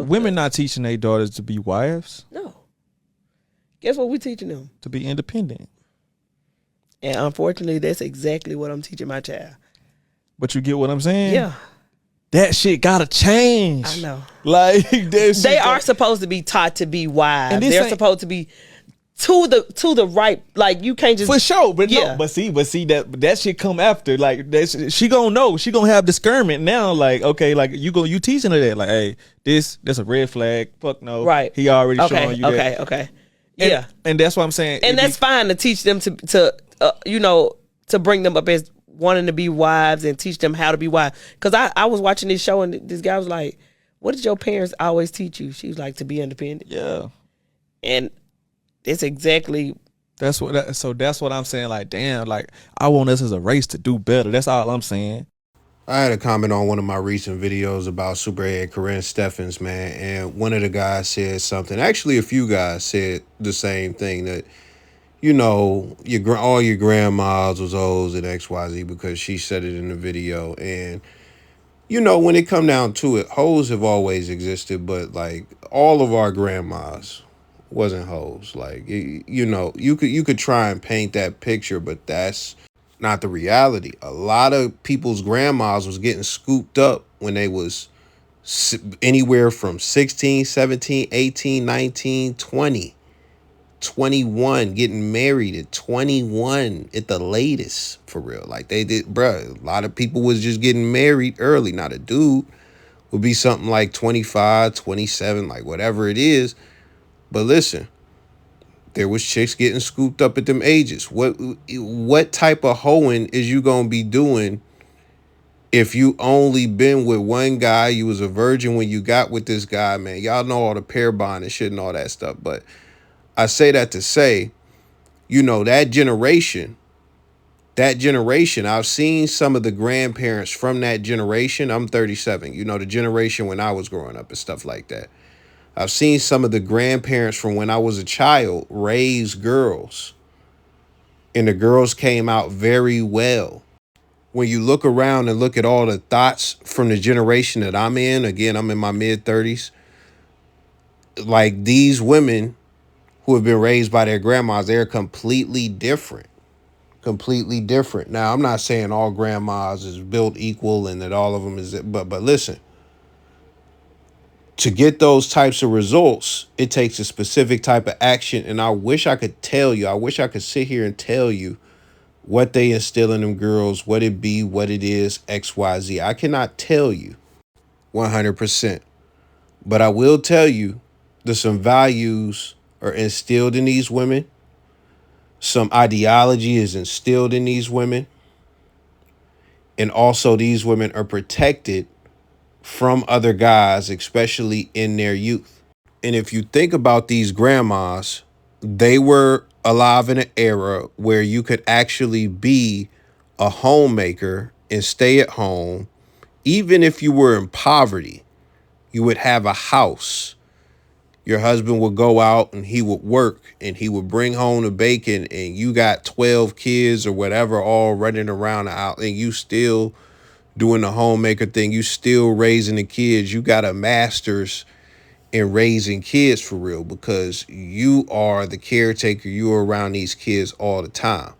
women not teaching their daughters to be wives. No. Guess what we teaching them? To be independent. And unfortunately, that's exactly what I'm teaching my child. But you get what I'm saying? Yeah. That shit gotta change. I know. Like they are supposed to be taught to be wives. And they're supposed to be to the right. Like you can't just for sure. But yeah. No, but see that shit come after. Like she gonna know. She gonna have discernment now. Like okay, like you teaching her that. Like hey, that's a red flag. Fuck no. Right. He already showing you that. Okay. Yeah. And that's what I'm saying. And that's fine to teach them to bring them up as wanting to be wives and teach them how to be wives. Because I was watching this show and this guy was like, what did your parents always teach you? She was like, to be independent. Yeah. And it's exactly. That's what I'm saying. Like, damn, like I want us as a race to do better. That's all I'm saying. I had a comment on one of my recent videos about Superhead Corinne Steffens, man. And one of the guys said something. Actually, a few guys said the same thing that, you know, all your grandmas was hoes and XYZ because she said it in the video. And, you know, when it come down to it, hoes have always existed, but like all of our grandmas wasn't hoes. Like, you know, you could try and paint that picture, but that's not the reality. A lot of people's grandmas was getting scooped up when they was anywhere from 16, 17, 18, 19, 20. 21, getting married at 21 at the latest, for real. Like they did, bruh. A lot of people was just getting married early. Not a dude would be something like 25, 27, like whatever it is. But listen, there was chicks getting scooped up at them ages. What type of hoeing is you gonna be doing if you only been with one guy? You was a virgin when you got with this guy, man. Y'all know all the pair bond and shit and all that stuff, but I say that to say, you know, that generation, I've seen some of the grandparents from that generation. I'm 37, you know, the generation when I was growing up and stuff like that. I've seen some of the grandparents from when I was a child raise girls, and the girls came out very well. When you look around and look at all the thoughts from the generation that I'm in, again, I'm in my mid-30s, like these women who have been raised by their grandmas, they're completely different. Completely different. Now, I'm not saying all grandmas is built equal and that all of them is, but listen, to get those types of results, it takes a specific type of action. And I wish I could tell you, I wish I could sit here and tell you what they instill in them girls, what it be, what it is, XYZ. I cannot tell you 100%. But I will tell you there's some values are instilled in these women. Some ideology is instilled in these women. And also these women are protected from other guys, especially in their youth. And if you think about these grandmas, they were alive in an era where you could actually be a homemaker and stay at home. Even if you were in poverty, you would have a house. Your husband would go out and he would work and he would bring home the bacon, and you got 12 kids or whatever all running around the house, and you still doing the homemaker thing. You still raising the kids. You got a master's in raising kids for real because you are the caretaker. You are around these kids all the time.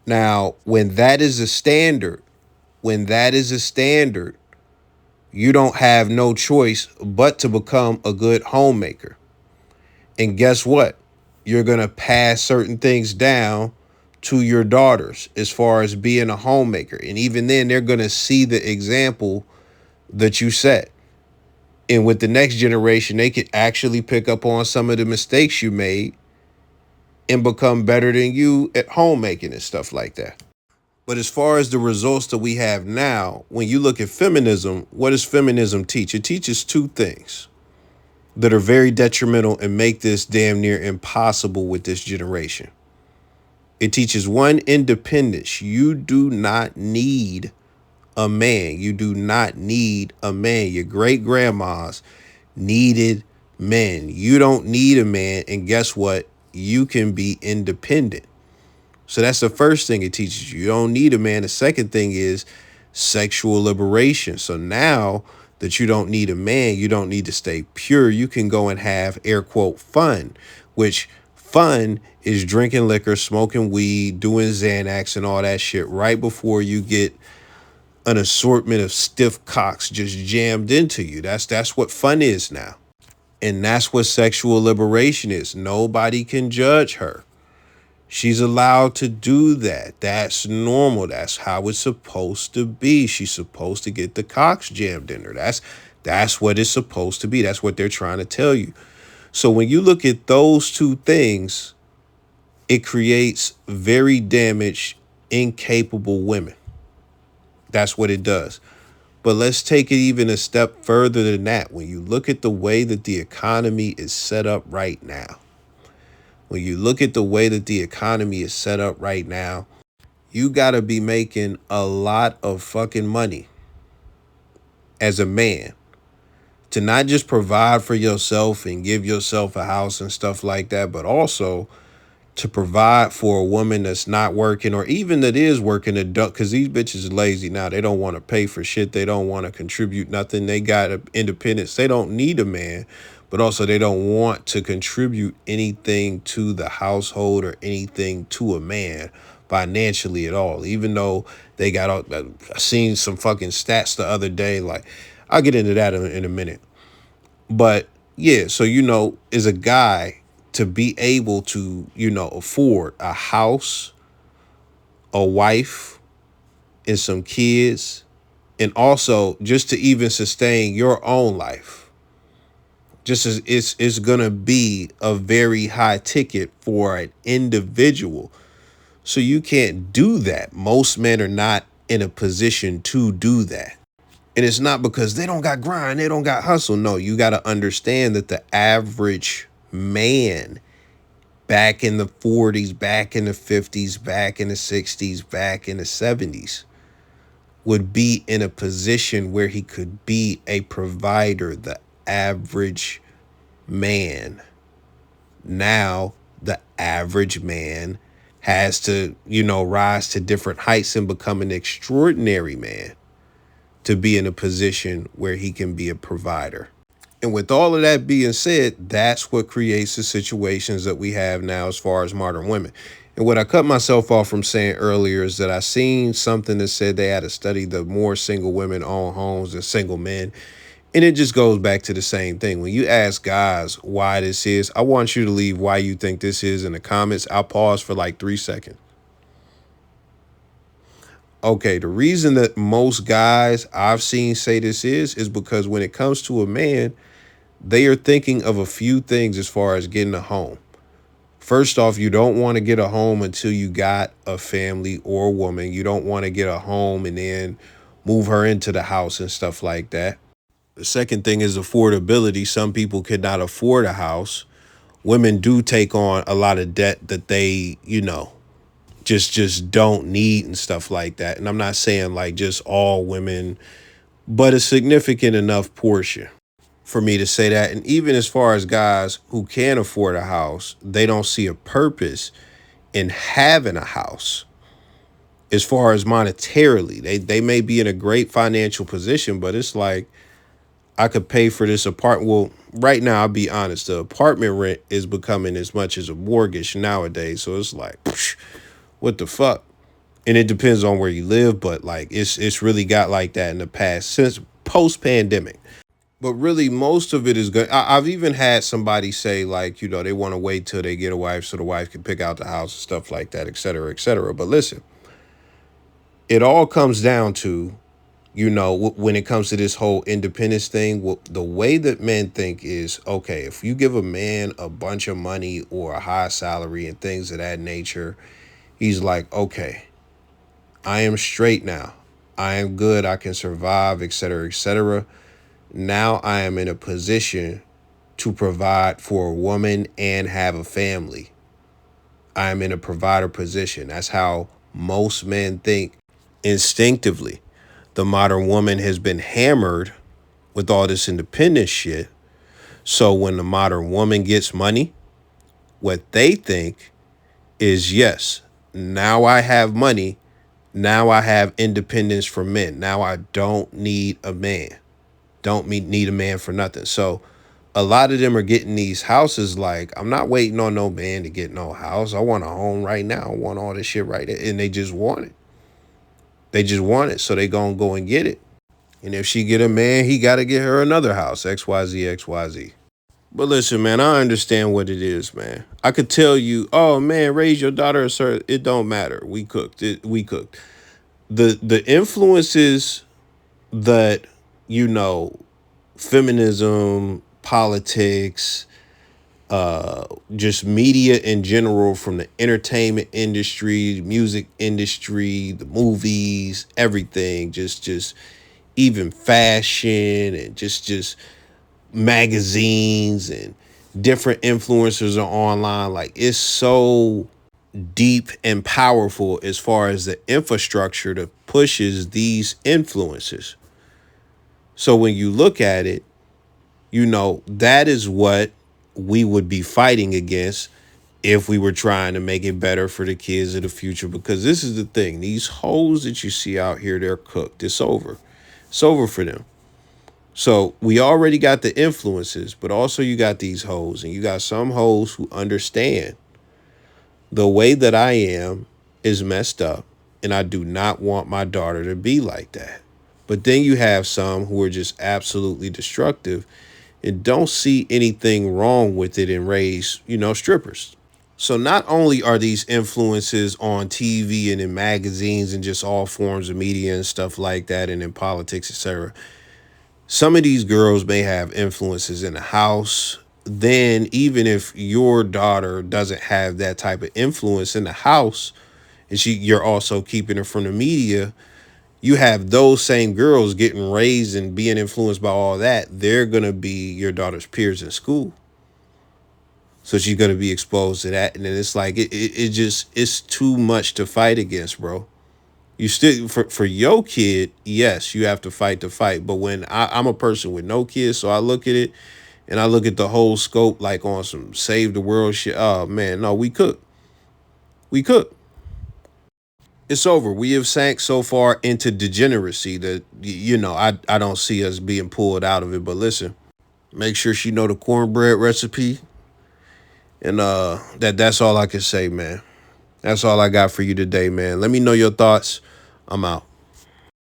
Now, when that is a standard, you don't have no choice but to become a good homemaker. And guess what? You're going to pass certain things down to your daughters as far as being a homemaker. And even then, they're going to see the example that you set. And with the next generation, they could actually pick up on some of the mistakes you made and become better than you at homemaking and stuff like that. But as far as the results that we have now, when you look at feminism, what does feminism teach? It teaches two things that are very detrimental and make this damn near impossible with this generation. It teaches one, independence. You do not need a man. You do not need a man. Your great grandmas needed men. You don't need a man. And guess what? You can be independent. So that's the first thing it teaches you. You don't need a man. The second thing is sexual liberation. So now that you don't need a man, you don't need to stay pure. You can go and have air quote fun, which fun is drinking liquor, smoking weed, doing Xanax and all that shit right before you get an assortment of stiff cocks just jammed into you. That's what fun is now. And that's what sexual liberation is. Nobody can judge her. She's allowed to do that. That's normal. That's how it's supposed to be. She's supposed to get the cocks jammed in her. That's what it's supposed to be. That's what they're trying to tell you. So when you look at those two things, it creates very damaged, incapable women. That's what it does. But let's take it even a step further than that. When you look at the way that the economy is set up right now, you got to be making a lot of fucking money as a man to not just provide for yourself and give yourself a house and stuff like that, but also to provide for a woman that's not working, or even that is working, because these bitches are lazy now. They don't want to pay for shit. They don't want to contribute nothing. They got independence. They don't need a man, but also they don't want to contribute anything to the household or anything to a man financially at all. Even though they got, I seen some fucking stats the other day. Like, I'll get into that in a minute. But yeah, so, as a guy, to be able to, afford a house, a wife, and some kids, and also just to even sustain your own life, just as it's gonna be a very high ticket for an individual. So you can't do that. Most men are not in a position to do that. And it's not because they don't got grind, they don't got hustle. No, you got to understand that the average man back in the 40s, back in the 50s, back in the 60s, back in the 70s would be in a position where he could be a provider, the average man. Now, the average man has to, rise to different heights and become an extraordinary man to be in a position where he can be a provider. And with all of that being said, that's what creates the situations that we have now as far as modern women. And what I cut myself off from saying earlier is that I seen something that said they had to study the more single women own homes than single men. And it just goes back to the same thing. When you ask guys why this is, I want you to leave why you think this is in the comments. I'll pause for like 3 seconds. Okay, the reason that most guys I've seen say this is because when it comes to a man, they are thinking of a few things as far as getting a home. First off, you don't want to get a home until you got a family or a woman. You don't want to get a home and then move her into the house and stuff like that. The second thing is affordability. Some people cannot afford a house. Women do take on a lot of debt that they, just don't need and stuff like that. And I'm not saying like just all women, but a significant enough portion for me to say that. And even as far as guys who can afford a house, they don't see a purpose in having a house. As far as monetarily, they may be in a great financial position, but it's like, I could pay for this apartment. Well, right now, I'll be honest, the apartment rent is becoming as much as a mortgage nowadays. So it's like, what the fuck? And it depends on where you live, but like it's really got like that in the past since post-pandemic. But really, most of it is good. I've even had somebody say like, they want to wait till they get a wife so the wife can pick out the house and stuff like that, et cetera, et cetera. But listen, it all comes down to, when it comes to this whole independence thing, the way that men think is, okay, if you give a man a bunch of money or a high salary and things of that nature, he's like, okay, I am straight now. I am good. I can survive, et cetera, et cetera. Now I am in a position to provide for a woman and have a family. I am in a provider position. That's how most men think instinctively. The modern woman has been hammered with all this independent shit. So when the modern woman gets money, what they think is, yes, now I have money. Now I have independence for men. Now I don't need a man. don't need a man for nothing. So a lot of them are getting these houses like, I'm not waiting on no man to get no house. I want a home right now. I want all this shit right there. And they just want it. They just want it. So they gonna go and get it. And if she get a man, he got to get her another house. XYZ, XYZ. But listen, man, I understand what it is, man. I could tell you, oh man, raise your daughter a certain. It don't matter. We cooked. We cooked. The influences that, you know, feminism, politics, just media in general, from the entertainment industry, music industry, the movies, everything, just even fashion and just magazines and different influencers are online. Like, it's so deep and powerful as far as the infrastructure that pushes these influences. So when you look at it, you know, that is what we would be fighting against if we were trying to make it better for the kids of the future. Because this is the thing, these hoes that you see out here, they're cooked. It's over. It's over for them. So we already got the influences, but also you got these hoes, and you got some hoes who understand the way that I am is messed up, and I do not want my daughter to be like that. But then you have some who are just absolutely destructive and don't see anything wrong with it and raise, you know, strippers. So not only are these influences on TV and in magazines and just all forms of media and stuff like that, and in politics, etc., some of these girls may have influences in the house. Then even if your daughter doesn't have that type of influence in the house, and you're also keeping her from the media, you have those same girls getting raised and being influenced by all that. They're going to be your daughter's peers in school. So she's going to be exposed to that. And then it's like, it just, it's too much to fight against, bro. You still, for your kid, yes, you have to fight the fight. But when I'm a person with no kids, so I look at it and I look at the whole scope, like on some save the world shit. Oh man, no, we cook. We cook. It's over. We have sank so far into degeneracy that, you know, I don't see us being pulled out of it. But listen, make sure she know the cornbread recipe. And that's all I can say, man. That's all I got for you today, man. Let me know your thoughts. I'm out.